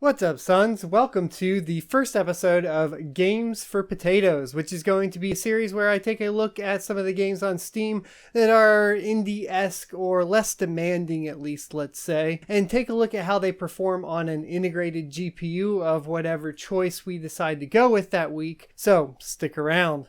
What's up, sons? Welcome to the first episode of Games for Potatoes, which is going to be a series where I take a look at some of the games on Steam that are indie-esque or less demanding, at least, let's say, and take a look at how they perform on an integrated GPU of whatever choice we decide to go with that week. So, stick around.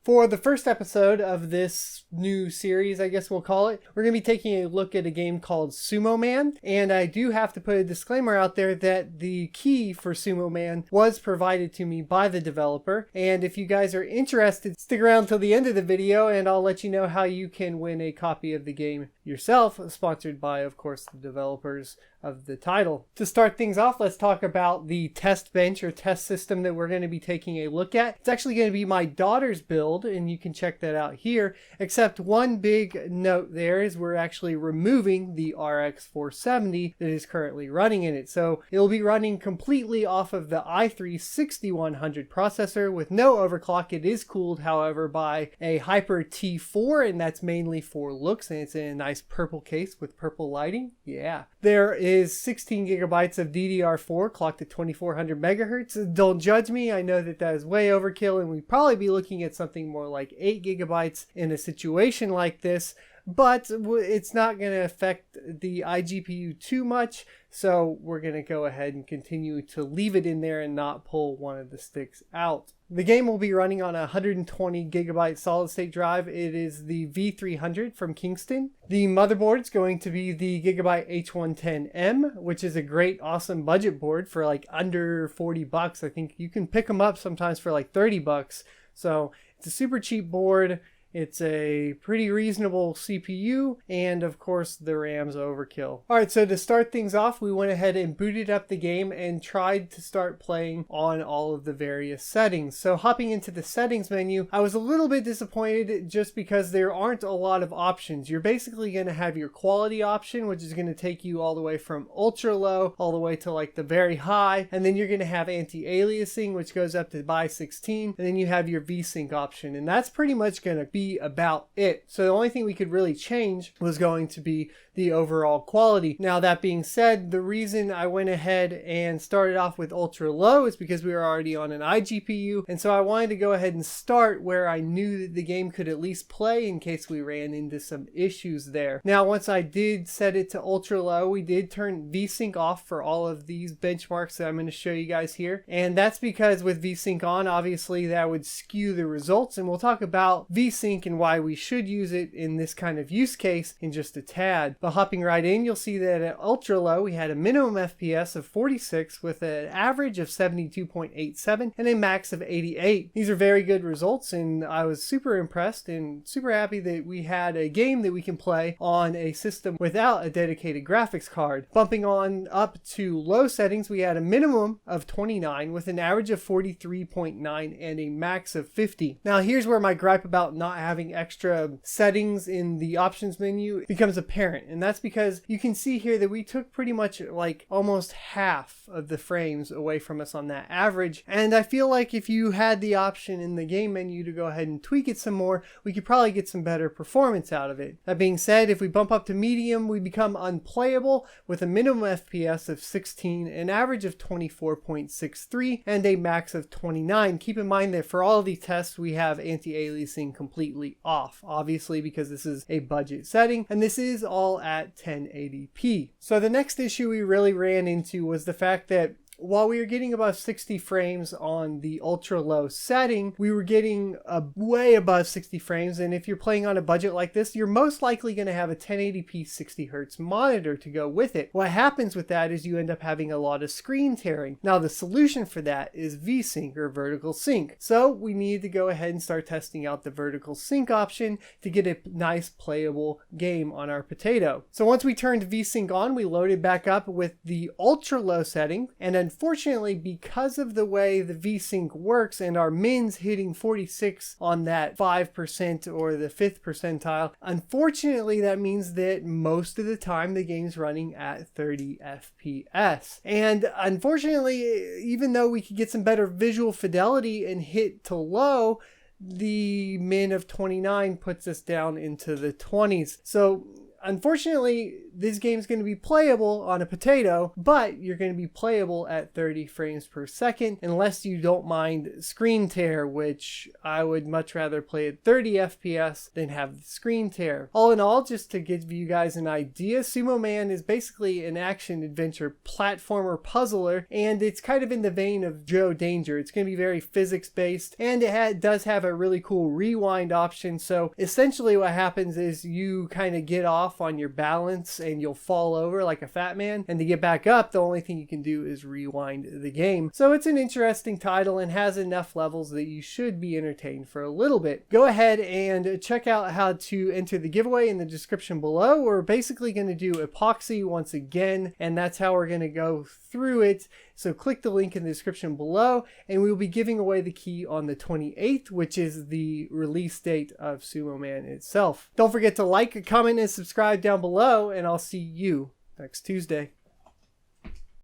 For the first episode of this new series, I guess we'll call it, we're going to be taking a look at a game called Sumoman. And I do have to put a disclaimer out there that the key for Sumoman was provided to me by the developer. And if you guys are interested, stick around till the end of the video and I'll let you know how you can win a copy of the game yourself, sponsored by, of course, the developers of the title. To start things off, let's talk about the test bench or test system that we're going to be taking a look at. It's actually going to be my daughter's build, and you can check that out here, except one big note there is we're actually removing the RX 470 that is currently running in it. So it'll be running completely off of the i3 6100 processor with no overclock. It is cooled, however, by a Hyper T4, and that's mainly for looks, and it's in a nice purple case with purple lighting. Yeah. There is 16 gigabytes of DDR4 clocked at 2400 megahertz. Don't judge me. I know that is way overkill, and we'd probably be looking at something more like 8 gigabytes in a situation like this, but it's not going to affect the iGPU too much. So we're going to go ahead and continue to leave it in there and not pull one of the sticks out. The game will be running on a 120 gigabyte solid state drive. It is the V300 from Kingston. The motherboard is going to be the Gigabyte H110M, which is a great, awesome budget board for like under 40 bucks. I think you can pick them up sometimes for like 30 bucks. So it's a super cheap board. It's a pretty reasonable CPU, and of course the RAM's overkill. Alright, so to start things off, we went ahead and booted up the game and tried to start playing on all of the various settings. So hopping into the settings menu, I was a little bit disappointed just because there aren't a lot of options. You're basically going to have your quality option, which is going to take you all the way from ultra low all the way to like the very high, and then you're going to have anti-aliasing, which goes up to by 16, and then you have your VSync option, and that's pretty much going to be about it. So the only thing we could really change was going to be the overall quality. Now, that being said, the reason I went ahead and started off with ultra low is because we were already on an iGPU, and so I wanted to go ahead and start where I knew that the game could at least play in case we ran into some issues there. Now, once I did set it to ultra low, we did turn VSync off for all of these benchmarks that I'm going to show you guys here, and that's because with VSync on, obviously that would skew the results, and we'll talk about VSync and why we should use it in this kind of use case in just a tad. But hopping right in, you'll see that at ultra low we had a minimum FPS of 46 with an average of 72.87 and a max of 88. These are very good results, and I was super impressed and super happy that we had a game that we can play on a system without a dedicated graphics card. Bumping on up to low settings, we had a minimum of 29 with an average of 43.9 and a max of 50. Now here's where my gripe about not having extra settings in the options menu becomes apparent, and that's because you can see here that we took pretty much like almost half of the frames away from us on that average, and I feel like if you had the option in the game menu to go ahead and tweak it some more, we could probably get some better performance out of it. That being said, if we bump up to medium, we become unplayable with a minimum FPS of 16, an average of 24.63, and a max of 29. Keep in mind that for all of these tests we have anti-aliasing completely off, obviously, because this is a budget setting, and this is all at 1080p. So the next issue we really ran into was the fact that while we were getting above 60 frames on the ultra low setting, we were getting way above 60 frames, and if you're playing on a budget like this, you're most likely going to have a 1080p 60 Hz monitor to go with it. What happens with that is you end up having a lot of screen tearing. Now the solution for that is VSync or vertical sync. So we need to go ahead and start testing out the vertical sync option to get a nice playable game on our potato. So once we turned VSync on, we loaded back up with the ultra low setting, and unfortunately, because of the way the VSync works and our mins hitting 46 on that 5% or the 5th percentile, unfortunately that means that most of the time the game's running at 30 FPS. And unfortunately, even though we could get some better visual fidelity and hit to low, The min of 29 puts us down into the 20s. So unfortunately, this game's going to be playable on a potato, but you're going to be playable at 30 frames per second unless you don't mind screen tear, which I would much rather play at 30 FPS than have the screen tear. All in all, just to give you guys an idea, Sumoman is basically an action-adventure platformer puzzler, and it's kind of in the vein of Joe Danger. It's going to be very physics-based, and it does have a really cool rewind option. So essentially what happens is you kind of get off on your balance and you'll fall over like a fat man, and to get back up the only thing you can do is rewind the game. So it's an interesting title and has enough levels that you should be entertained for a little bit. Go ahead and check out how to enter the giveaway in the description below. We're basically going to do epoxy once again, and that's how we're going to go through it. So click the link in the description below, and we will be giving away the key on the 28th, which is the release date of Sumoman itself. Don't forget to like, comment, and subscribe down below, and I'll see you next Tuesday.